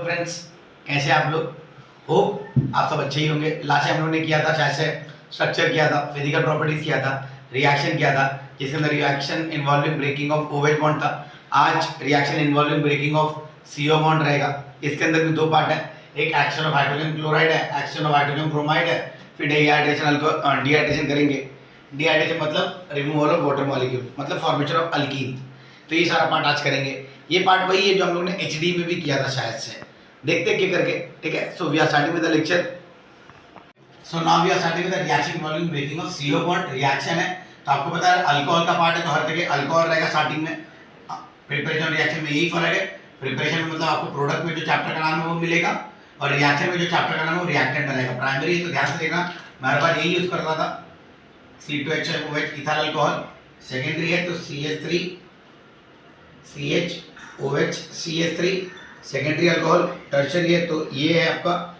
Friends, कैसे आप लोग? होप आप सब अच्छे ही होंगे। लास्ट टाइम हम लोगों ने किया था शायद से स्ट्रक्चर किया था, फिजिकल प्रॉपर्टीज किया था, रिएक्शन किया था, जिसके अंदर reaction involving breaking of OH bond था। आज reaction involving breaking of CO bond रहेगा। इसके अंदर भी दो पार्ट है, एक एक्शन ऑफ हाइड्रोजन क्लोराइड है, एक्शन ऑफ हाइड्रोजन ब्रोमाइड है, फिर डिहाइड्रेशन करेंगे। डिहाइड्रेशन मतलब रिमूवल ऑफ वाटर मॉलिक्यूल, मतलब फॉर्मेशन ऑफ अल्कीन। तो ये सारा पार्ट आज करेंगे। ये पार्ट वही है जो हम लोग ने HD में भी किया था शायद से। देखते हैं क्या करके, ठीक है। So we are starting with the lecture. So now we are starting with the reaction involving breaking of CO bond. Reaction है तो आपको पता है अल्कोहल का पार्ट है, तो हर जगह अल्कोहल रहेगा स्टार्टिंग में। प्रिपरेशन रिएक्शन में यही फर्क है। प्रिपरेशन में मतलब आपको प्रोडक्ट में जो चैप्टर का नाम है वो मिलेगा, और रिएक्शन में जो चैप्टर का नाम है वो रिएक्टेंट में रहेगा। प्राइमरी है तो ध्यान से देखना, मैं हर बार यही यूज करता था, C2H इथाइल अल्कोहल। सेकेंडरी है तो CH3 सेकेंडरी अल्कोहल। टर्शरी है तो ये है आपका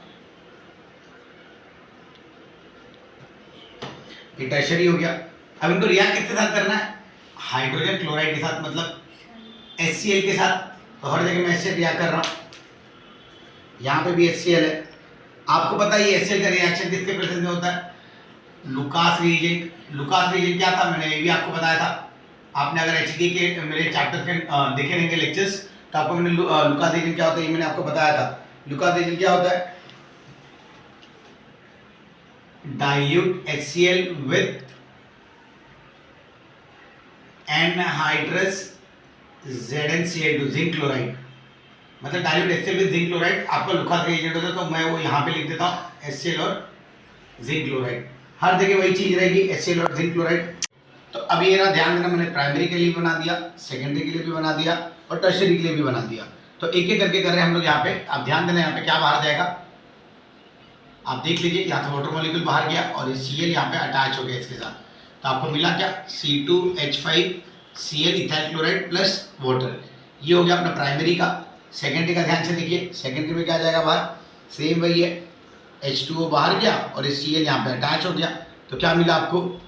ये टर्शरी हो गया। अब इनको रिएक्ट किसके साथ करना है? हाइड्रोजन क्लोराइड के साथ, मतलब HCl के साथ। तो हर जगह मैं HCl रिएक्ट कर रहा हूँ, यहाँ पे भी HCl है। आपको पता है ये HCl का रिएक्शन किसके प्रेजेंस में होता है? Lucas reagent. लुकास रिएजेंट क्या था, मैंने ये भी आपको बताया था। आपने अगर HD के मेरे चैप्टर के देखे रहेंगे लेक्चर्स, तो आपको मैंने लुकास रिएजेंट क्या होता है ये मैंने आपको बताया था। लुकास रिएजेंट क्या होता है? Dilute HCl with anhydrous ZnCl2 zinc chloride, मतलब dilute HCl with zinc chloride आपका लुकास रिएजेंट होता है। तो मैं वो यहाँ पे लिख देता हूँ HCl और जिंक क्लोराइड। हर जगह वही चीज रहेगी, HCl और जिंक क्लोराइड। तो अब ये ना ध्यान देना, मैंने प्राइमरी के लिए भी बना दिया, सेकेंडरी के लिए भी बना दिया, और टर्शरी के लिए भी बना दिया। तो एक एक करके कर रहे हैं हम लोग यहाँ पे। अब ध्यान देना यहाँ पे क्या बाहर जाएगा, आप देख लीजिए। यहाँ से वाटर मॉलिक्यूल बाहर गया और ये Cl यहाँ पे अटैच हो गया इसके साथ। तो आपको मिला क्या? C2H5Cl ethyl chloride plus water. ये हो गया अपना प्राइमरी का। सेकेंडरी का ध्यान से देखिए, सेकेंडरी में क्या जाएगा बाहर? सेम वही है, H2O बाहर गया और ये Cl यहाँ पे अटैच हो गया। तो क्या मिला आपको?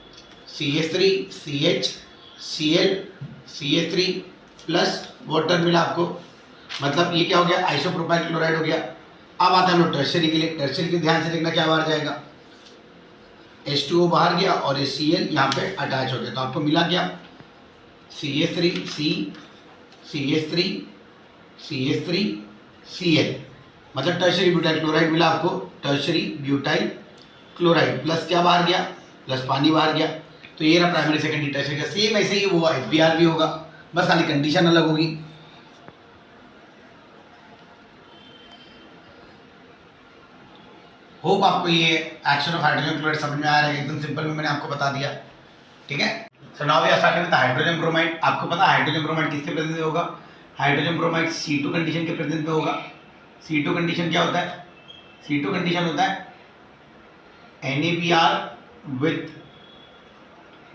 CH3 CH Cl CH3 plus water मिला आपको। मतलब ये क्या हो गया? आइसोप्रोपाइल क्लोराइड हो गया। अब आता है हम लोग टर्शरी के लिए। टर्शरी के ध्यान से देखना क्या बाहर जाएगा? H2O बाहर गया और ये Cl यहाँ पे अटैच हो गया। तो आपको मिला क्या? CH3 Cl, मतलब टर्शरी ब्यूटाइल क्लोराइड मिला आपको। टर्शरी ब्यूटाइल क्लोराइड प्लस क्या बाहर गया? प्लस पानी बाहर गया। तो ये रहा प्राइमरी सेकेंडरी टर्शरी का। सेम ऐसे ही हुआ HBr भी होगा, बस खाली कंडीशन अलग होगी। होप आपको ये एक्शन ऑफ हाइड्रोजन क्लोराइड समझ में आ रहा है। एकदम सिंपल में मैंने आपको बता दिया, ठीक है। So now we are starting with hydrogen bromide. आपको पता है हाइड्रोजन ब्रोमाइड किसके प्रेजेंस में होगा? हाइड्रोजन ब्रोमाइड C2 कंडीशन के प्रेजेंस में होगा। C2 कंडीशन क्या होता है? C2 कंडीशन होता है NaBr विथ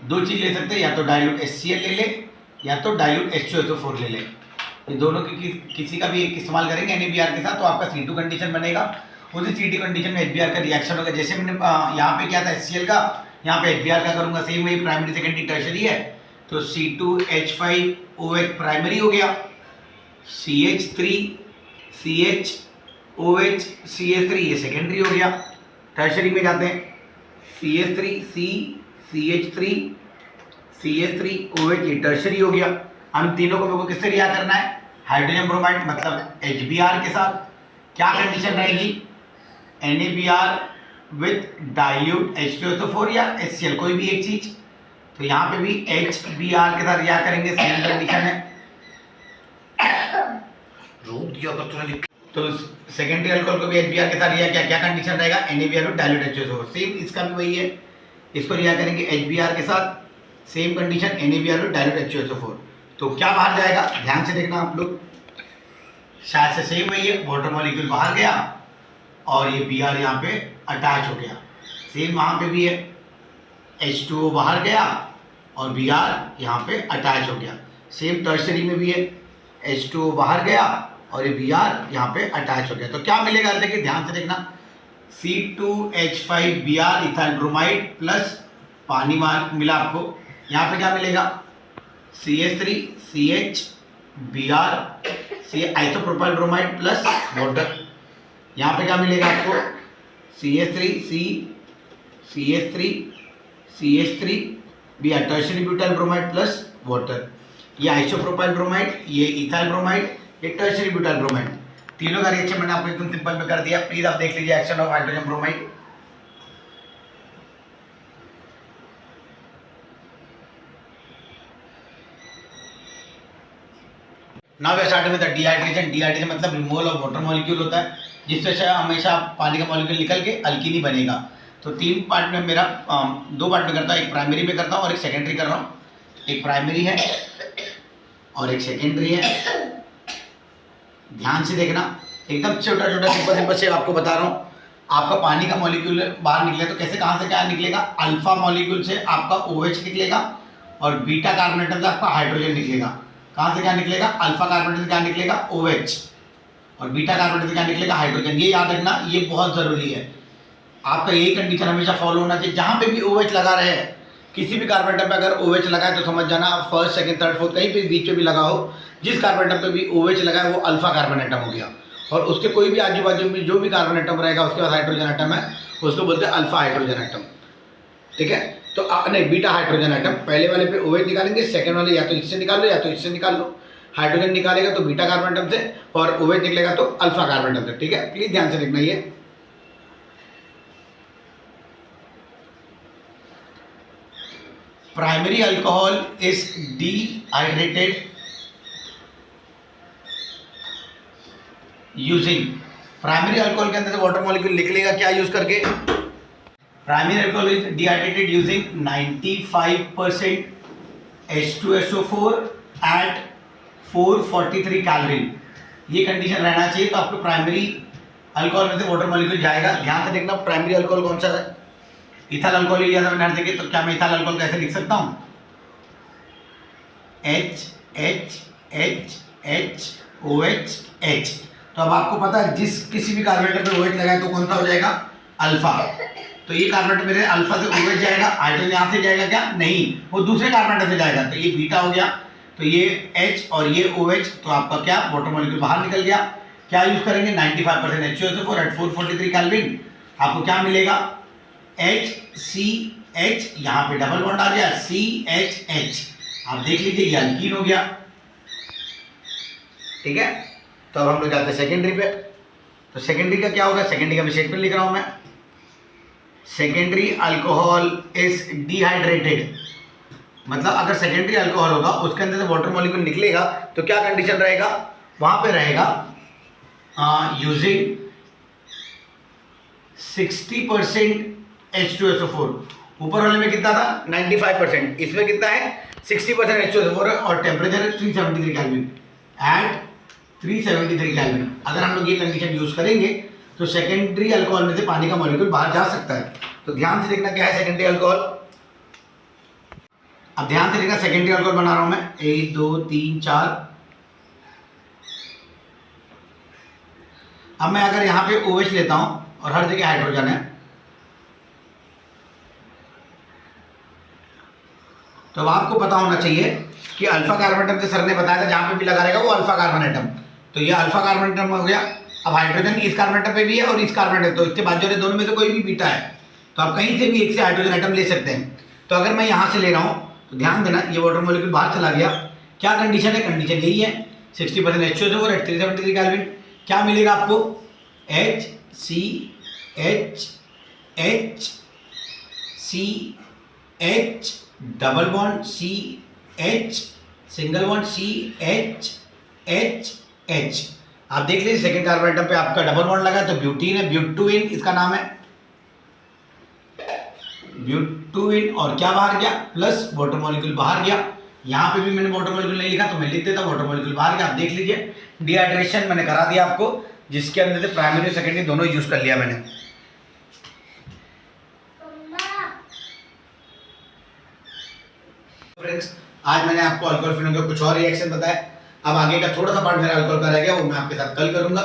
दो चीज ले सकते हैं, या तो डाइल्यूट HCl ले ले या तो डाइल्यूट H2SO4 ले ले। ये दोनों की किसी का भी एक इस्तेमाल करेंगे NaBr के साथ, तो आपका C2 कंडीशन बनेगा। उसी C2 कंडीशन में HBr का रिएक्शन होगा। जैसे मैंने यहाँ पे किया था HCl का, यहाँ पे HBr का करूंगा। सेम वही प्राइमरी सेकेंडरी टर्शरी है। तो C2H5OH प्राइमरी हो गया, CH3 CHOH CH3 ये सेकेंडरी हो गया। टर्शरी में जाते हैं, CH3 CH3OH ये टर्शरी हो गया। हम तीनों को मेरे को किससे रिएक्ट करना है? हाइड्रोजन ब्रोमाइड मतलब HBr के साथ। क्या कंडीशन रहेगी? NaBr विथ डाइल्यूट H2SO4 या HCl, कोई भी एक चीज। तो यहाँ पे भी HBr के साथ रिएक्ट करेंगे, सेम कंडीशन है। तो सेकेंडरी अल्कोहल को भी HBr के साथ रिएक्ट, क्या कंडीशन रहेगा? NaBr with dilute H2SO4। Same इसका भी वही है, इसको रिएक्ट करेंगे HBr के साथ, same condition NaBr with dilute H2SO4। तो क्या बाहर जाएगा? ध्यान से देखना आप लोग, शायद से सेम वही है, वाटर मॉलिक्यूल बाहर गया और ये Br यहाँ पे अटैच हो गया। सेम वहाँ पे भी है, H2O बाहर गया और Br यहाँ पे अटैच हो गया। सेम टर्शरी में भी है, H2O बाहर गया और ये Br यहाँ पे अटैच हो गया। तो क्या मिलेगा? देखिए ध्यान से देखना, C2H5Br इथाइल ब्रोमाइड प्लस पानी मिला आपको। यहाँ पे क्या मिलेगा? CH3 CH Br isopropyl bromide plus water. यहाँ पे क्या मिलेगा आपको, CH3 CH3 भी tertiary butyl bromide plus water. ये आइसोप्रोपाइल ब्रोमाइड, ये इथाइल ब्रोमाइड, ये टर्शियरी ब्यूटाइल ब्रोमाइड। तीनों का रिएक्शन मैंने आपको एकदम सिंपल में कर दिया। प्लीज आप देख लीजिए action of hydrogen bromide. Now we start with the dehydration. Dehydration मतलब रिमूवल ऑफ वाटर मॉलिक्यूल होता है, जिससे से हमेशा पानी का मॉलिक्यूल निकल के अल्कीनी बनेगा। तो तीन पार्ट में मेरा दो पार्ट में करता हूँ, एक प्राइमरी में करता हूँ और एक सेकेंडरी कर रहा हूँ। एक प्राइमरी है और एक सेकेंडरी है। ध्यान से देखना, एकदम छोटा छोटा सिंपल सिंपल से आपको बता रहा हूँ। आपका पानी का मॉलिक्यूल बाहर निकले तो कैसे, कहाँ से क्या निकलेगा, अल्फा मॉलिक्यूल से आपका OH निकलेगा और बीटा कार्बन एटम से आपका हाइड्रोजन निकलेगा। कहाँ से क्या निकलेगा, अल्फा कार्बन से क्या निकलेगा, OH, और बीटा कार्बन से क्या निकलेगा, हाइड्रोजन। ये याद रखना, ये बहुत ज़रूरी है। आपका यही कंडीशन हमेशा फॉलो होना चाहिए। जहाँ पे भी OH लगा रहे हैं, किसी भी कार्बन एटम पे अगर OH लगा है तो समझ जाना आप फर्स्ट सेकंड थर्ड फोर्थ कहीं पे बीच पे भी लगा हो, जिस कार्बन एटम पे भी OH लगा है वो अल्फा कार्बन एटम हो गया। और उसके कोई भी आजू बाजू में जो भी कार्बन एटम रहेगा उसके पास हाइड्रोजन एटम है, उसको बोलते हैं अल्फा हाइड्रोजन एटम। ठीक है, तो नहीं, बीटा हाइड्रोजन एटम। पहले वाले पे OH निकालेंगे, सेकंड वाले या तो इससे निकाल लो या तो इससे निकाल लो। हाइड्रोजन निकालेगा तो बीटा कार्बन एटम से और OH निकलेगा तो अल्फा कार्बन एटम से। ठीक है, प्लीज ध्यान से देखना। ये primary alcohol is dehydrated using, primary alcohol के अंदर से वाटर मॉलिक्यूल निकलेगा क्या यूज करके, primary alcohol is dehydrated using 95% H2SO4 at 443 calorie. ये कंडीशन रहना चाहिए तो आपको प्राइमरी अल्कोहल में से वाटर मॉलिक्यूल जाएगा। ध्यान से देखना, प्राइमरी अल्कोहल कौन सा है, इथाइल अल्कोहल लिया था मैंने हर जगह। तो क्या मैं इथाइल अल्कोहल कैसे लिख सकता हूँ, HHHHOH। तो अब आपको पता है जिस किसी भी कार्बन एटम पे OH लगाए तो कौन सा हो जाएगा, अल्फा। तो ये कार्बन एटम मेरे अल्फा से OH जाएगा, हाइड्रोजन यहाँ से जाएगा क्या, नहीं, वो दूसरे कार्बन एटम से जाएगा। तो ये बीटा हो गया, तो ये H और ये OH, तो आपका क्या वाटर मॉलिक्यूल बाहर निकल गया। क्या यूज करेंगे, 95% H2SO4 एट 443 केल्विन। आपको क्या मिलेगा, HCH, यहाँ पे डबल बॉन्ड आ गया, CHH। आप देख लीजिए ये अल्कीन हो गया। ठीक है, तो अब हम लोग जाते हैं सेकेंडरी पे। तो सेकेंडरी का क्या होगा, सेकेंडरी का मैं शेड पे लिख रहा हूं मैं, सेकेंडरी अल्कोहल इज डिहाइड्रेटेड। मतलब अगर सेकेंडरी अल्कोहल होगा उसके अंदर से वाटर मॉलिक्यूल निकलेगा तो क्या कंडीशन रहेगा, वहां पे रहेगा यूजिंग 60% H2SO4। ऊपर वाले में कितना था 95%, इसमें कितना है 60% H2SO4 और टेम्परेचर है 373 केल्विन एट 373 केल्विन। अगर हम लोग ये कंडीशन यूज करेंगे तो सेकेंडरी अल्कोहल में से पानी का मॉलिक्यूल बाहर जा सकता है। तो ध्यान से देखना क्या है सेकेंडरी अल्कोहल। अब ध्यान से देखना, सेकेंडरी अल्कोहल बना रहा हूं मैं, 1 2 3 4। अब मैं अगर यहाँ पे OH लेता हूं और हर जगह हाइड्रोजन है, तो अब आपको पता होना चाहिए कि अल्फा कार्बन एटम से सर ने बताया था जहां पे भी लगा रहेगा वो अल्फा कार्बन एटम। तो ये अल्फा कार्बन एटम हो गया। अब हाइड्रोजन इस कार्बन एटम पे भी है और इस कार्बन एटम, तो इसके बाजू वाले दोनों में से कोई भी बीटा है तो आप कहीं से भी एक से हाइड्रोजन एटम ले सकते हैं। तो अगर मैं यहाँ से ले रहा हूँ तो ध्यान देना, ये वाटर मॉलिक्यूल बाहर चला गया। क्या कंडीशन है, कंडीशन यही है 60% H2SO4 एट 373 केल्विन। क्या मिलेगा आपको, HCH double bond CH, single bond CH। आप देख लीजिए सेकेंड कार्बन एटम पे आपका डबल बॉन्ड लगा तो ब्यूटीन है, ब्यूटुइन इसका नाम है, ब्यूटुइन। और क्या बाहर गया, प्लस वाटर मॉलिक्यूल बाहर गया। यहाँ पे भी मैंने वाटर मॉलिक्यूल नहीं लिखा तो मैं लिख देता वाटर मॉलिक्यूल बाहर गया। आप देख लीजिए डिहाइड्रेशन मैंने करा दिया आपको, जिसके अंदर से प्राइमरी और सेकेंडरी दोनों यूज कर लिया मैंने। फ्रेंड्स, आज मैंने आपको अल्कोहल फिनोल के कुछ और रिएक्शन बताया। अब आगे का थोड़ा सा पार्ट मेरा अल्कोहल का रह गया, वो मैं आपके साथ कल करूंगा।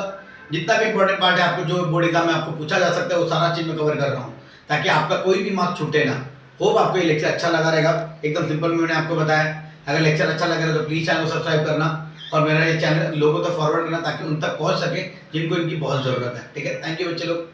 जितना भी इंपॉर्टेंट पार्ट है आपको जो बोर्ड एग्जाम में आपको पूछा जा सकता है वो सारा चीज मैं कवर कर रहा हूँ, ताकि आपका कोई भी मार्क्स छूटे ना। होप आपको ये लेक्चर अच्छा लगा रहेगा। एकदम सिंपल में मैंने आपको बताया। अगर लेक्चर अच्छा लग रहा है तो प्लीज चैनल को सब्सक्राइब करना, और मेरा ये चैनल लोगों तक फॉरवर्ड करना ताकि उन तक पहुंच सके जिनको इनकी बहुत ज़रूरत है। ठीक है, थैंक यू बच्चे लोग।